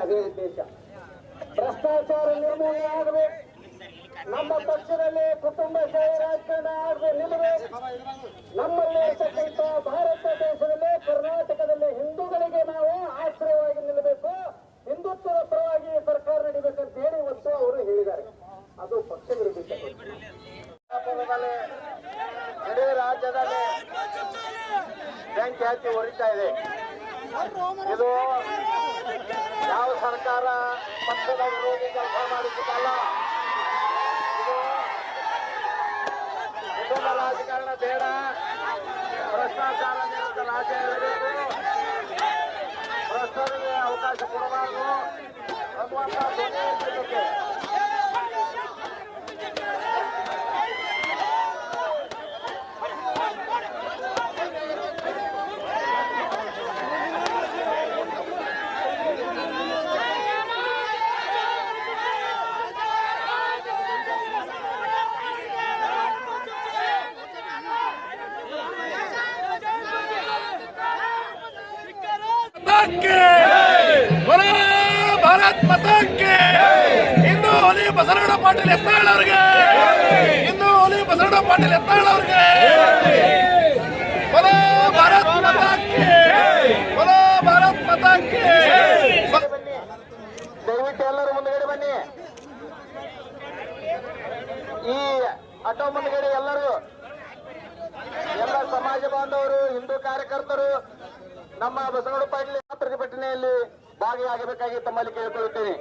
ಅದೇ ಉದ್ದೇಶ. ಭ್ರಷ್ಟಾಚಾರ ನಿರ್ಮೂಲನೆ ಆಗಬೇಕು. ನಮ್ಮ ಪಕ್ಷದಲ್ಲಿ ಕುಟುಂಬಶಾಹಿ ರಾಜಕಾರಣ ನಿಲ್ಲಬೇಕು. ನಮ್ಮಲ್ಲಿ ಇರ್ತಕ್ಕಂಥ ಭಾರತ ದೇಶದಲ್ಲಿ ಕರ್ನಾಟಕದಲ್ಲಿ ಹಿಂದೂಗಳಿಗೆ ನಾವು ಆಶ್ರಯವಾಗಿ ನಿಲ್ಲಬೇಕು. ಹಿಂದುತ್ವದ ಪರವಾಗಿ ಸರ್ಕಾರ ನಡಿಬೇಕಂತ ಹೇಳಿ ಇವತ್ತು ಅವರು ಹೇಳಿದ್ದಾರೆ. ಅದು ಪಕ್ಷ ವಿರೋಧಿ. ಇಡೀ ರಾಜ್ಯದಲ್ಲಿ ಬೆಂಕಿ ಹತ್ತಿ ಉರಿತಾ ಇದೆ. ಇದು ಯಾವ ಸರ್ಕಾರ ಪಕ್ಷದ ವಿರೋಧಿ ಕೆಲಸ ಮಾಡಿದ್ದಲ್ಲ. ಕುಟುಂಬ ರಾಜಕಾರಣ ಬೇಡ, ಭ್ರಷ್ಟಾಚಾರ ನಿರತ ರಾಜ್ಯ ಇರಬೇಕು, ಭ್ರಷ್ಟರಿಗೆ ಅವಕಾಶ ಕೊಡಬಾರದು ಅನ್ನುವಂಥ ಧ್ವನಿ ಎತ್ತುತ್ತೆ. ಭಾರತ್ ಮಾತಾ ಕಿ ಇಂದು ಹುಲಿ ಬಸವರಾಜ ಪಾಟೀಲ್ ಯತ್ನಾಳ್ ಅವರಿಗೆ, ಇಂದು ಹುಲಿ ಬಸವರಾಜ ಪಾಟೀಲ್ ಯತ್ನಾಳ್ ಅವರಿಗೆ ಬೋಲೋ ಭಾರತ್ ಮಾತಾ ಕಿ, ಬೋಲೋ ಭಾರತ್ ಮಾತಾ ಕಿ. ದಯವಿಟ್ಟು ಎಲ್ಲರೂ ಮುಂದುಗಡೆ ಬನ್ನಿ. ಈ ಆಟೋ ಮುಂದುಗಡೆ ಎಲ್ಲರೂ, ಎಲ್ಲ ಸಮಾಜ ಬಾಂಧವರು, ಹಿಂದೂ ಕಾರ್ಯಕರ್ತರು ನಮ್ಮ ಬಸವರಾಜ ಪಾಟೀಲ್ ಪ್ರತಿಭಟನೆಯಲ್ಲಿ ಭಾಗಿಯಾಗಬೇಕಾಗಿ ತಮ್ಮಲ್ಲಿ ಕೇಳಿಕೊಳ್ಳುತ್ತೇನೆ.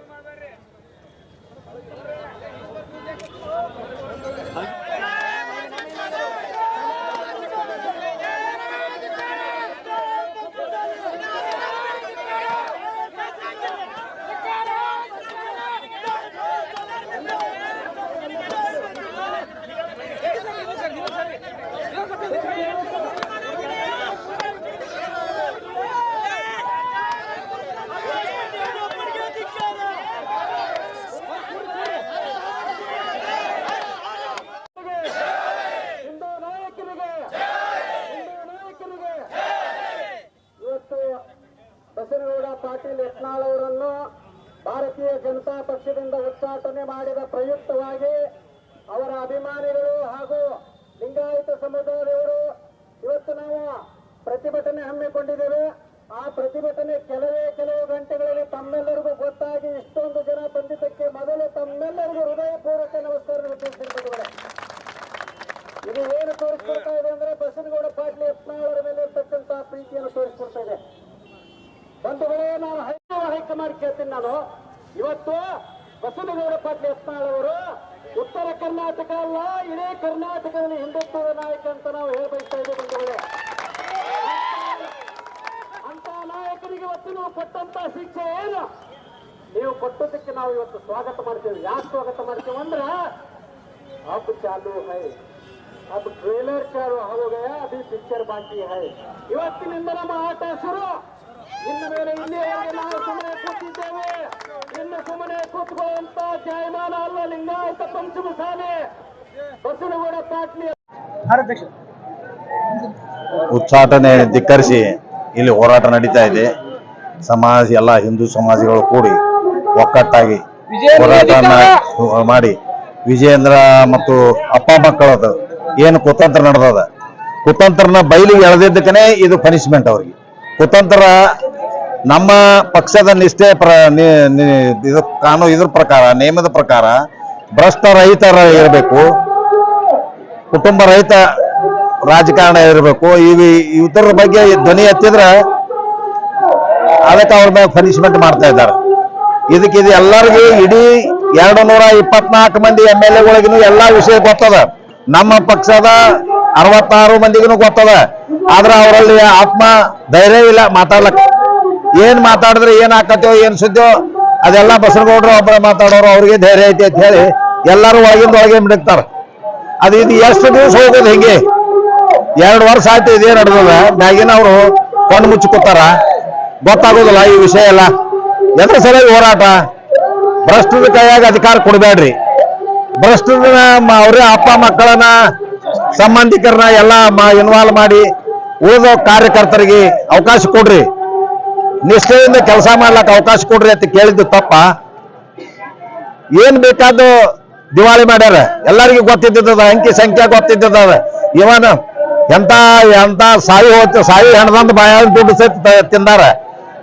ಬಸವರಾಜ ಪಾಟೀಲ್ ಯತ್ನಾಳ್ ಅವರನ್ನು ಭಾರತೀಯ ಜನತಾ ಪಕ್ಷದಿಂದ ಉಚ್ಚಾಟನೆ ಮಾಡಿದ ಪ್ರಯುಕ್ತವಾಗಿ ಅವರ ಅಭಿಮಾನಿಗಳು ಹಾಗೂ ಲಿಂಗಾಯತ ಸಮುದಾಯದವರು ಇವತ್ತು ನಾವು ಪ್ರತಿಭಟನೆ ಹಮ್ಮಿಕೊಂಡಿದ್ದೇವೆ. ಆ ಪ್ರತಿಭಟನೆ ಕೆಲವು ಗಂಟೆಗಳಲ್ಲಿ ತಮ್ಮೆಲ್ಲರಿಗೂ ಗೊತ್ತಾಗಿ ಇಷ್ಟೊಂದು ಜನ ಬಂದಿದ್ದಕ್ಕೆ ಮೊದಲು ತಮ್ಮೆಲ್ಲರಿಗೂ ಹೃದಯಪೂರ್ವಕ ನಮಸ್ಕಾರ ತಿಳಿಸಿದ್ದಾರೆ. ಇದು ಏನು ತೋರಿಸ್ಕೊಡ್ತಾ ಇದೆ ಅಂದ್ರೆ ಬಸವರಾಜ ಪಾಟೀಲ್ ಯತ್ನಾಳ್ ಅವರ ಮೇಲೆ ಇರ್ತಕ್ಕಂಥ ಪ್ರೀತಿಯನ್ನು ತೋರಿಸ್ಕೊಡ್ತಾ ಇದೆ. ಬಂಧುಗಳೇ, ನಾನು ಹೈಕಮಾಂಡ್ ಕೇಳ್ತೀನಿ. ನಾನು ಇವತ್ತು ಬಸವರಾಜ ಪಾಟೀಲ್ ಯತ್ನಾಳ್ ಅವರು ಉತ್ತರ ಕರ್ನಾಟಕ ಅಲ್ಲ, ಇಡೀ ಕರ್ನಾಟಕದಲ್ಲಿ ಹಿಂದುತ್ವದ ನಾಯಕ ಅಂತ ನಾವು ಹೇಳ್ಬಯಸ್ತಾ ಇದ್ದೇವೆ. ಬಂಧುಗಳೇ, ಅಂತ ನಾಯಕರಿಗೆ ಇವತ್ತು ನೀವು ಕೊಟ್ಟಂತ ಶಿಕ್ಷೆ ಏನು, ನೀವು ಕೊಟ್ಟದಕ್ಕೆ ನಾವು ಇವತ್ತು ಸ್ವಾಗತ ಮಾಡ್ತೇವೆ. ಯಾಕೆ ಸ್ವಾಗತ ಮಾಡ್ತೇವೆ ಅಂದ್ರೆ अब चालू है, अब ट्रेलर चालू हो गया, अभी पिक्चर बाकी है. ಇವತ್ತಿನಿಂದ ನಮ್ಮ ಆಟ ಶುರು. ಇನ್ನು ಮೇಲೆ ಇಲ್ಲಿಯವರೆಗೆ ನಾವು ಸುಮ್ಮನೆ ಕೂತಿದ್ದೇವೆ. ಇನ್ನು ಸುಮ್ಮನೆ ಕೂತ್ಕೊಳ್ಳುವಂತ ಜಾಯಮಾನ ಅಲ್ಲ. ಲಿಂಗಾಯತ ಪಂಚಮಸಾಲಿ ಬಸವರಾಜ ಪಾಟೀಲ್ ಉಚ್ಚಾಟನೆ ಧಿಕ್ಕರಿಸಿ ಇಲ್ಲಿ ಹೋರಾಟ ನಡೀತಾ ಇದೆ. ಸಮಾಜ ಎಲ್ಲ ಹಿಂದೂ ಸಮಾಜಗಳು ಕೂಡಿ ಒಕ್ಕಟ್ಟಾಗಿ ಹೋರಾಟ ಮಾಡಿ ವಿಜಯೇಂದ್ರ ಮತ್ತು ಅಪ್ಪ ಮಕ್ಕಳದು ಏನು ಕುತಂತ್ರ ನಡೆದದ, ಕುತಂತ್ರನ ಬಯಲಿಗೆ ಎಳೆದಿದ್ದಕ್ಕನೇ ಇದು ಪನಿಷ್ಮೆಂಟ್ ಅವ್ರಿಗೆ. ಕುತಂತ್ರ ನಮ್ಮ ಪಕ್ಷದ ನಿಷ್ಠೆ ಇದು ಕಾನೂನು ಇದ್ರ ಪ್ರಕಾರ, ನಿಯಮದ ಪ್ರಕಾರ ಭ್ರಷ್ಟ ರಹಿತರ ಇರಬೇಕು, ಕುಟುಂಬ ರಹಿತ ರಾಜಕಾರಣ ಇರಬೇಕು. ಇದರ ಬಗ್ಗೆ ಧ್ವನಿ ಎತ್ತಿದ್ರೆ ಅದಕ್ಕೆ ಅವ್ರ ಮೇಲೆ ಪನಿಷ್ಮೆಂಟ್ ಮಾಡ್ತಾ ಇದ್ದಾರೆ. ಇದಕ್ಕೆ ಇದು ಎಲ್ಲರಿಗೂ ಇಡೀ 224 ಮಂದಿ MLA ಎಲ್ಲಾ ವಿಷಯ ಗೊತ್ತದ. ನಮ್ಮ ಪಕ್ಷದ 66 ಮಂದಿಗೂ ಗೊತ್ತದ. ಆದ್ರೆ ಅವರಲ್ಲಿ ಆತ್ಮ ಧೈರ್ಯ ಇಲ್ಲ ಮಾತಾಡ್ಲಕ್ಕ. ಏನ್ ಮಾತಾಡಿದ್ರೆ ಏನ್ ಆಕತ್ತೋ ಏನ್ ಸುದ್ದಿಯೋ ಅದೆಲ್ಲ ಬಸವನಗೌಡರು ಒಬ್ಬರ ಮಾತಾಡೋರು, ಅವ್ರಿಗೆ ಧೈರ್ಯ ಐತಿ ಅಂತ ಹೇಳಿ ಎಲ್ಲರೂ ಒಳಗೆ ಬಿಡುತ್ತಾರ. ಅದು ಇದು ಎಷ್ಟು ದಿವಸ ಹೋಗೋದು ಹಿಂಗೆ? 2 ವರ್ಷ ಆಯ್ತು ಇದೇ ನಡೆದದ. ಮ್ಯಾಗಿನ ಅವರು ಕಣ್ಣು ಮುಚ್ಚಿಕೊತಾರ, ಗೊತ್ತಾಗೋದಿಲ್ಲ ಈ ವಿಷಯ ಎಲ್ಲ. ಎದ್ರ ಸಲ ಹೋರಾಟ? ಭ್ರಷ್ಟರ ಕೈಯಾಗ ಅಧಿಕಾರ ಕೊಡಬೇಡ್ರಿ. ಭ್ರಷ್ಟರನ್ನ ಅವ್ರ ಅಪ್ಪ ಮಕ್ಕಳನ್ನ ಸಂಬಂಧಿಕರನ್ನ ಎಲ್ಲ ಇನ್ವಾಲ್ವ್ ಮಾಡಿ ಉಳಿದ ಕಾರ್ಯಕರ್ತರಿಗೆ ಅವಕಾಶ ಕೊಡ್ರಿ. ನಿಷ್ಠೆಯಿಂದ ಕೆಲಸ ಮಾಡ್ಲಕ್ಕ ಅವಕಾಶ ಕೊಡ್ರಿ ಅಂತ ಕೇಳಿದ್ದು ತಪ್ಪ. ಏನ್ ಬೇಕಾದ್ದು ದಿವಾಳಿ ಮಾಡ್ಯಾರ, ಎಲ್ಲರಿಗೂ ಗೊತ್ತಿದ್ದದ, ಅಂಕಿ ಸಂಖ್ಯೆ ಗೊತ್ತಿದ್ದದ. ಇವನ್ ಎಂತ ಎಂತ ಸಾಯಿ ಹೆಣದಂತ ಬಾಯ ದುಡ್ಡು ಸಹಿತ ತಿಂದಾರ.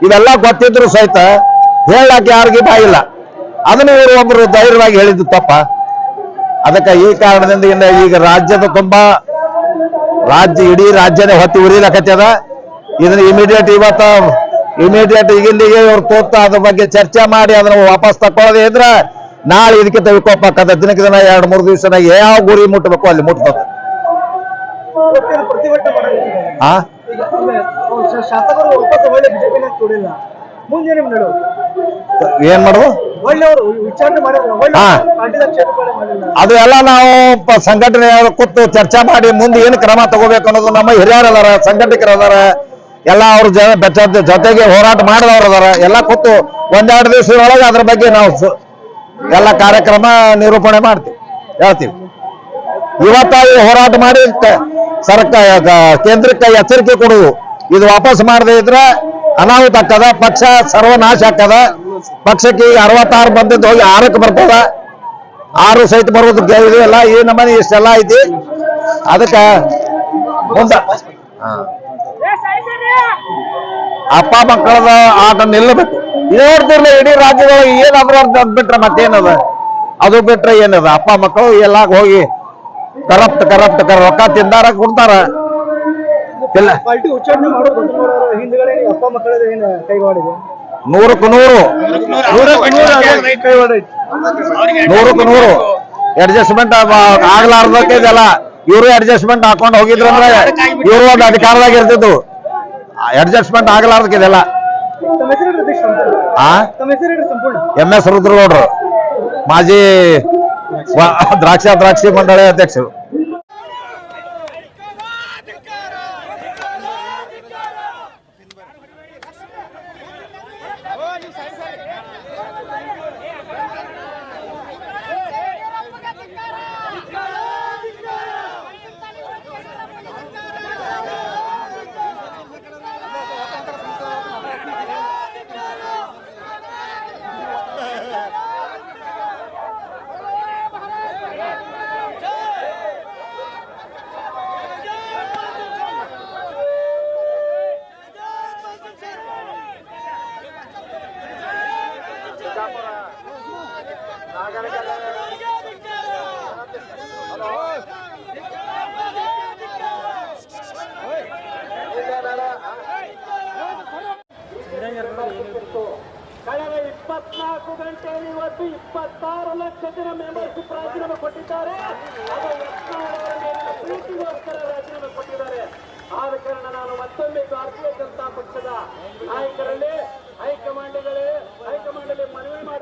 ಇವೆಲ್ಲ ಗೊತ್ತಿದ್ರು ಸಹಿತ ಹೇಳಕ್ಕೆ ಯಾರಿಗೂ ಬಾಯಿಲ್ಲ. ಅದನ್ನು ಇವರು ಒಬ್ರು ಧೈರ್ಯವಾಗಿ ಹೇಳಿದ್ದು ತಪ್ಪ. ಅದಕ್ಕೆ ಈ ಕಾರಣದಿಂದ ಈಗ ರಾಜ್ಯದ ತುಂಬಾ ಇಡೀ ರಾಜ್ಯನೇ ಹೊತ್ತಿ ಉರಿಲಕತ್ತದ. ಇದನ್ನ ಇಮಿಡಿಯೇಟ್ ಈಗಿಂದಿಗೆ ಇವ್ರು ತೋರ್ತಾ ಅದ್ರ ಬಗ್ಗೆ ಚರ್ಚೆ ಮಾಡಿ ಅದನ್ನ ವಾಪಸ್ ತಕೊಳ್ಳೋದೇ ಇದ್ರೆ ನಾಳೆ ಇದಕ್ಕಿಂತ ವಿಕೋಪ ಆಕದ. ದಿನಕ್ಕೆ ದಿನ 2-3 ದಿವಸನಾಗ ಯಾವ ಗುರಿ ಮುಟ್ಟಬೇಕು ಅಲ್ಲಿ ಮುಟ್ತದ. ಏನ್ ಮಾಡುದು ಅದು ಎಲ್ಲ ನಾವು ಸಂಘಟನೆ ಕೂತು ಚರ್ಚೆ ಮಾಡಿ ಮುಂದೆ ಏನು ಕ್ರಮ ತಗೋಬೇಕು ಅನ್ನೋದು ನಮ್ಮ ಹಿರಿಯರು ಅದಾರ, ಸಂಘಟಕರು ಅದಾರ, ಎಲ್ಲ ಅವ್ರ ಜೊತೆಗೆ ಹೋರಾಟ ಮಾಡಿದವರು ಅದಾರ. ಎಲ್ಲ ಕೂತು 1-2 ದಿವಸದೊಳಗೆ ಅದ್ರ ಬಗ್ಗೆ ನಾವು ಎಲ್ಲ ಕಾರ್ಯಕ್ರಮ ನಿರೂಪಣೆ ಹೇಳ್ತೀವಿ. ಇವತ್ತ ಹೋರಾಟ ಮಾಡಿ ಕೇಂದ್ರಕ್ಕೆ ಎಚ್ಚರಿಕೆ ಕೊಡುದು, ಇದು ವಾಪಸ್ ಮಾಡದೇ ಇದ್ರೆ ಅನಾಹುತ ಆಗ್ತದ, ಪಕ್ಷ ಸರ್ವನಾಶ ಆಗ್ತದ. ಪಕ್ಷಕ್ಕೆ 66 ಬಂದಿದ್ದು ಹೋಗಿ 6ಕ್ಕೆ ಬರ್ತದ, 6 ಸಹಿತ ಬರೋದು ಎಲ್ಲ ಈ ನಮ್ಮನೆ ಇಷ್ಟೆಲ್ಲ ಐತಿ. ಅದಕ್ಕೆ ಮುಂದ ಅಪ್ಪ ಮಕ್ಕಳದ ಆಟ ನಿಲ್ಲಬೇಕು. ನೋಡ್ತಿರ್ಲಿ ಇಡೀ ರಾಜ್ಯದೊಳಗೆ ಏನಾದ್ರು ಅದ್ ಬಿಟ್ರೆ ಮತ್ತೇನದ, ಅದು ಬಿಟ್ರೆ ಏನದ? ಅಪ್ಪ ಮಕ್ಕಳು ಎಲ್ಲ ಹೋಗಿ ಕರಪ್ಟ್ ರೊಕ್ಕ ತಿಂದಾರ ಕೊಡ್ತಾರ. ಇಲ್ಲ 100% ಅಡ್ಜಸ್ಟ್ಮೆಂಟ್ ಆಗ್ಲಾರ್ದಕ್ಕೆ ಇದೆಲ್ಲ ಇವರು ಅಡ್ಜಸ್ಟ್ಮೆಂಟ್ ಹಾಕೊಂಡು ಹೋಗಿದ್ರಂದ್ರೆ ಇವರು ಒಂದು ಅಧಿಕಾರದಾಗ ಇರ್ತಿದ್ದು. ಅಡ್ಜಸ್ಟ್ಮೆಂಟ್ ಆಗ್ಲಾರ್ದಕ್ಕೆ ಇದೆಲ್ಲ. MS ರುದ್ರಗೌಡ್ರು, ಮಾಜಿ ದ್ರಾಕ್ಷಿ ಮಂಡಳಿ ಅಧ್ಯಕ್ಷರು. ಕಳೆದ 24 ಗಂಟೆಯಲ್ಲಿ ಇವತ್ತು 26 ಲಕ್ಷ ಜನ ಮೆಂಬರ್ಶಿಪ್ ರಾಜೀನಾಮೆ ಕೊಟ್ಟಿದ್ದಾರೆ. ಅದು ಪ್ರೀತಿಗೋಸ್ಕರ ರಾಜೀನಾಮೆ ಕೊಟ್ಟಿದ್ದಾರೆ. ಆದ ಕಾರಣ ನಾನು ಮತ್ತೊಮ್ಮೆ ಭಾರತೀಯ ಜನತಾ ಪಕ್ಷದ ನಾಯಕರಲ್ಲಿ ಹೈಕಮಾಂಡ್ಗಳೇ